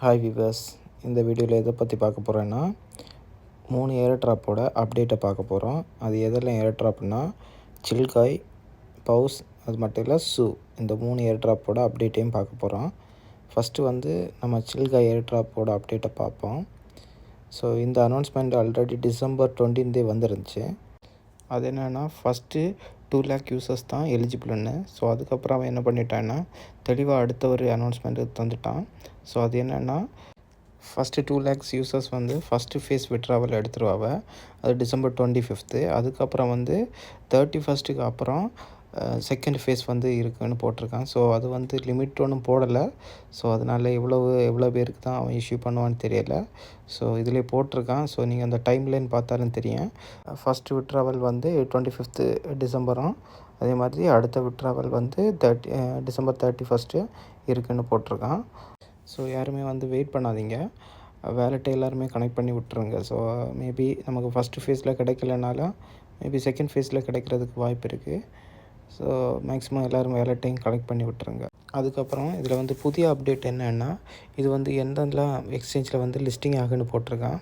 Hi viewers, இந்த வீடியோவில் எதை பற்றி பார்க்க போகிறேன்னா 3 ஏர் ட்ராப்போட அப்டேட்டை பார்க்க போகிறோம். அது எதெல்லாம் ஏர் ட்ராப்னா சில்காய், பவுஸ், அது மட்டும் இல்லை ஷூ, இந்த 3 ஏர் ட்ராப்போட அப்டேட்டையும் பார்க்க போகிறோம். ஃபஸ்ட்டு வந்து நம்ம சில்காய் ஏர் ட்ராப்போட அப்டேட்டை பார்ப்போம். ஸோ இந்த அனௌன்ஸ்மெண்ட் ஆல்ரெடி டிசம்பர் 20 வந்துருந்துச்சு. அது என்னென்னா ஃபஸ்ட்டு 2 lakh யூசர்ஸ் தான் எலிஜிபிள்னு. ஸோ அதுக்கப்புறம் அவன் என்ன பண்ணிட்டான்னா தெளிவாக அடுத்த ஒரு அனௌன்ஸ்மெண்ட்டு தந்துட்டான். ஸோ அது என்னென்னா ஃபஸ்ட்டு 2 lakhs யூசர்ஸ் வந்து ஃபஸ்ட்டு ஃபேஸ் விட்ராவல் எடுத்துருவாங்க. அது டிசம்பர் 25. அதுக்கப்புறம் வந்து 31 அப்புறம் செகண்ட் ஃபேஸ் வந்து இருக்குதுன்னு போட்டிருக்கான். ஸோ அது வந்து லிமிட் ஒன்றும் போடலை. ஸோ அதனால் எவ்வளோ பேருக்கு தான் அவன் இஷ்யூ பண்ணுவான்னு தெரியலை. ஸோ இதிலே போட்டிருக்கான். ஸோ நீங்கள் அந்த டைம் லைன் பார்த்தாலும் தெரியும். ஃபஸ்ட்டு விட்ராவல் வந்து 25 டிசம்பரும், அதே மாதிரி அடுத்த விட்ராவல் வந்து டிசம்பர் 31 இருக்குதுன்னு போட்டிருக்கான். ஸோ யாருமே வந்து வெயிட் பண்ணாதீங்க, வேலெட்டை எல்லாருமே கனெக்ட் பண்ணி விட்டுருங்க. ஸோ மேபி நமக்கு ஃபஸ்ட்டு ஃபேஸில் கிடைக்கலனாலும் மேபி செகண்ட் ஃபேஸில் கிடைக்கிறதுக்கு வாய்ப்பு இருக்குது. ஸோ மேக்ஸிமம் எல்லோரும் வேலெட்டையும் கலெக்ட் பண்ணி விட்டுருங்க. அதுக்கப்புறம் இதில் வந்து புதிய அப்டேட் என்னென்னா, இது வந்து எந்தெல்லாம் எக்ஸ்சேஞ்சில் வந்து லிஸ்டிங் ஆகுன்னு போட்டிருக்கான்.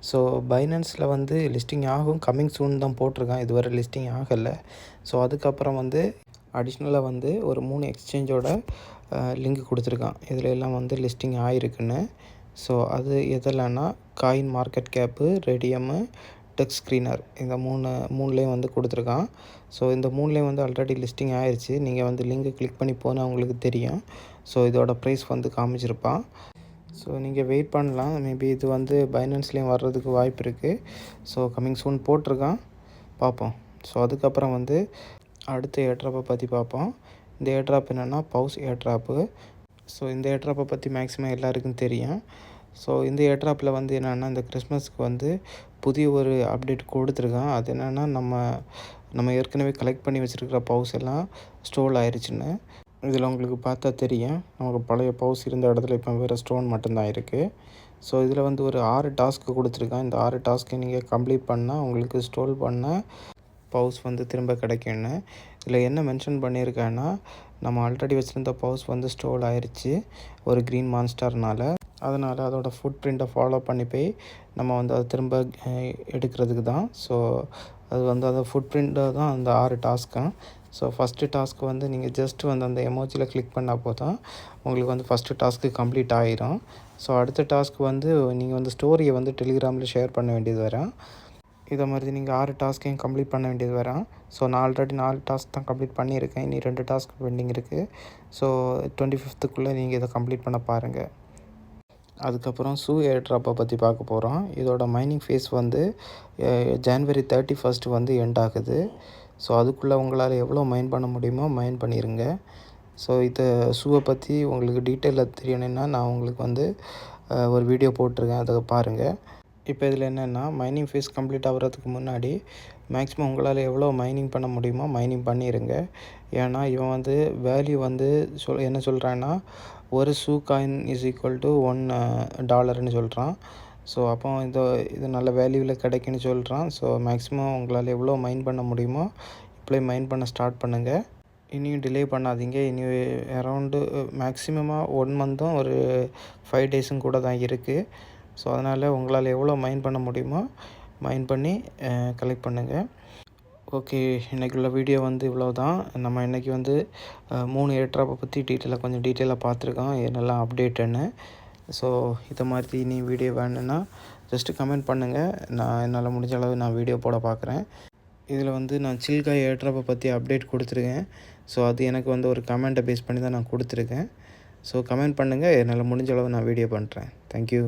ஸோ பைனான்ஸில் வந்து லிஸ்டிங் ஆகும், கம்மிங் சூன் தான் போட்டிருக்கான், இதுவரை லிஸ்டிங் ஆகலை. ஸோ அதுக்கப்புறம் வந்து அடிஷ்னலாக வந்து ஒரு 3 எக்ஸ்சேஞ்சோட லிங்க் கொடுத்துருக்கான், இதில் எல்லாம் வந்து லிஸ்டிங் ஆகிருக்குன்னு. ஸோ அது எதெல்லாம்னா coin market cap, Raydium, dex screener, இந்த மூணுலேயும் வந்து கொடுத்துருக்கான். ஸோ இந்த மூணுலேயும் வந்து ஆல்ரெடி லிஸ்டிங் ஆயிடுச்சு. நீங்கள் வந்து லிங்கை கிளிக் பண்ணி போனால் உங்களுக்கு தெரியும். ஸோ இதோட ப்ரைஸ் வந்து காமிச்சிருப்பான். ஸோ நீங்கள் வெயிட் பண்ணலாம், மேபி இது வந்து பைனான்ஸ்லேயும் வர்றதுக்கு வாய்ப்பு இருக்குது. ஸோ கம்மிங் சூன் போட்டிருக்கான், பார்ப்போம். ஸோ அதுக்கப்புறம் வந்து அடுத்த ஏர்ட்ராப்பை பற்றி பார்ப்போம். இந்த ஏர்ட்ராப் என்னென்னா பவுஸ் ஏர்ட்ராப்பு. ஸோ இந்த ஏர்ட்ராப்பை பற்றி மேக்ஸிமம் எல்லாருக்கும் தெரியும். ஸோ இந்த ஏர்ட்ராப்பில் வந்து என்னென்னா இந்த கிறிஸ்மஸ்க்கு வந்து புதிய ஒரு அப்டேட் கொடுத்துருக்கான். அது என்னென்னா நம்ம ஏற்கனவே கலெக்ட் பண்ணி வச்சுருக்கிற பவுஸ் எல்லாம் ஸ்டோல் ஆயிடுச்சுன்னு. இதில் உங்களுக்கு பார்த்தா தெரியும், நமக்கு பழைய பவுஸ் இருந்த இடத்துல இப்போ வேறு ஸ்டோன் மட்டும்தான் இருக்குது. ஸோ இதில் வந்து ஒரு 6 டாஸ்க்கு கொடுத்துருக்கான். இந்த 6 டாஸ்க்கை நீங்கள் கம்ப்ளீட் பண்ணால் உங்களுக்கு ஸ்டோல் பண்ண பவுஸ் வந்து திரும்ப கிடைக்குன்னு. இதில் என்ன மென்ஷன் பண்ணியிருக்கேன்னா, நம்ம ஆல்ரெடி வச்சுருந்த பவுஸ் வந்து ஸ்டோல் ஆயிடுச்சு ஒரு க்ரீன் மான்ஸ்டர்னால். அதனால் அதோட ஃபுட் பிரிண்ட்டை ஃபாலோ பண்ணி போய் நம்ம வந்து அதை திரும்ப எடுக்கிறதுக்கு தான். ஸோ அது வந்து அந்த ஃபுட் பிரிண்ட்டை தான் அந்த 6 டாஸ்க்கும். ஸோ ஃபஸ்ட்டு டாஸ்க்கு வந்து நீங்கள் ஜஸ்ட்டு வந்து அந்த எமோஜியில் கிளிக் பண்ணால் போதும், உங்களுக்கு வந்து ஃபஸ்ட்டு டாஸ்க்கு கம்ப்ளீட் ஆகிரும். ஸோ அடுத்த டாஸ்க்கு வந்து நீங்கள் வந்து ஸ்டோரியை வந்து டெலிகிராமில் ஷேர் பண்ண வேண்டியது வரும். இதை மாதிரி நீங்கள் 6 டாஸ்க்கையும் கம்ப்ளீட் பண்ண வேண்டியது வரும். ஸோ நான் ஆல்ரெடி 4 டாஸ்க் தான் கம்ப்ளீட் பண்ணியிருக்கேன், இனி 2 டாஸ்க் பெண்டிங் இருக்குது. ஸோ 25க்குள்ளே நீங்கள் இதை கம்ப்ளீட் பண்ண பாருங்கள். அதுக்கப்புறம் ஷூ ஏர் ட்ராப்பை பற்றி பார்க்க போகிறோம். இதோட மைனிங் ஃபேஸ் வந்து ஜனவரி 31 வந்து எண்ட் ஆகுது. ஸோ அதுக்குள்ளே உங்களால் எவ்வளோ மைன் பண்ண முடியுமோ மைன் பண்ணிடுங்க. ஸோ இதை ஷூவை பற்றி உங்களுக்கு டீட்டெயிலாக தெரியணுன்னா நான் உங்களுக்கு வந்து ஒரு வீடியோ போட்டிருக்கேன், அதை பாருங்கள். இப்போ இதில் என்னென்னா மைனிங் ஃபேஸ் கம்ப்ளீட் ஆகிறதுக்கு முன்னாடி மேக்ஸிமம் உங்களால் எவ்வளோ மைனிங் பண்ண முடியுமோ மைனிங் பண்ணிடுங்க. ஏன்னா இவன் வந்து வேல்யூ வந்து என்ன சொல்கிறான்னா, ஒரு shoe coin is equal to $1 சொல்கிறான். ஸோ அப்போ இது நல்ல வேல்யூவில் கிடைக்குன்னு சொல்கிறான். ஸோ மேக்ஸிமம் உங்களால் எவ்வளோ மைன் பண்ண முடியுமோ இப்போயே மைன் பண்ண ஸ்டார்ட் பண்ணுங்கள். இனியும் டிலே பண்ணாதீங்க. இனி அரௌண்டு மேக்ஸிமமாக 1 மந்த்தும் ஒரு 5 டேஸும் கூட தான் இருக்குது. ஸோ அதனால் உங்களால் எவ்வளோ மைன் பண்ண முடியுமோ மைன் பண்ணி கலெக்ட் பண்ணுங்கள். ஓகே, இன்றைக்குள்ள வீடியோ வந்து இவ்வளோ தான். நம்ம இன்றைக்கி வந்து 3 ஏர் ட்ராப்பை பற்றி கொஞ்சம் டீட்டெயிலாக பார்த்துருக்கோம், என்னெல்லாம் அப்டேட்டுன்னு. ஸோ இதை மாதிரி நீ வீடியோ வேணுன்னா ஜஸ்ட்டு கமெண்ட் பண்ணுங்கள், நான் என்னால் முடிஞ்ச அளவு நான் வீடியோ போட பார்க்குறேன். இதில் வந்து நான் சில்காய் ஏர் ட்ராப்பை பற்றி அப்டேட் கொடுத்துருக்கேன். ஸோ அது எனக்கு வந்து ஒரு கமெண்ட்டை பேஸ் பண்ணி தான் நான் கொடுத்துருக்கேன். ஸோ கமெண்ட் பண்ணுங்கள், என்னால் முடிஞ்ச அளவு நான் வீடியோ பண்ணுறேன். தேங்க்யூ.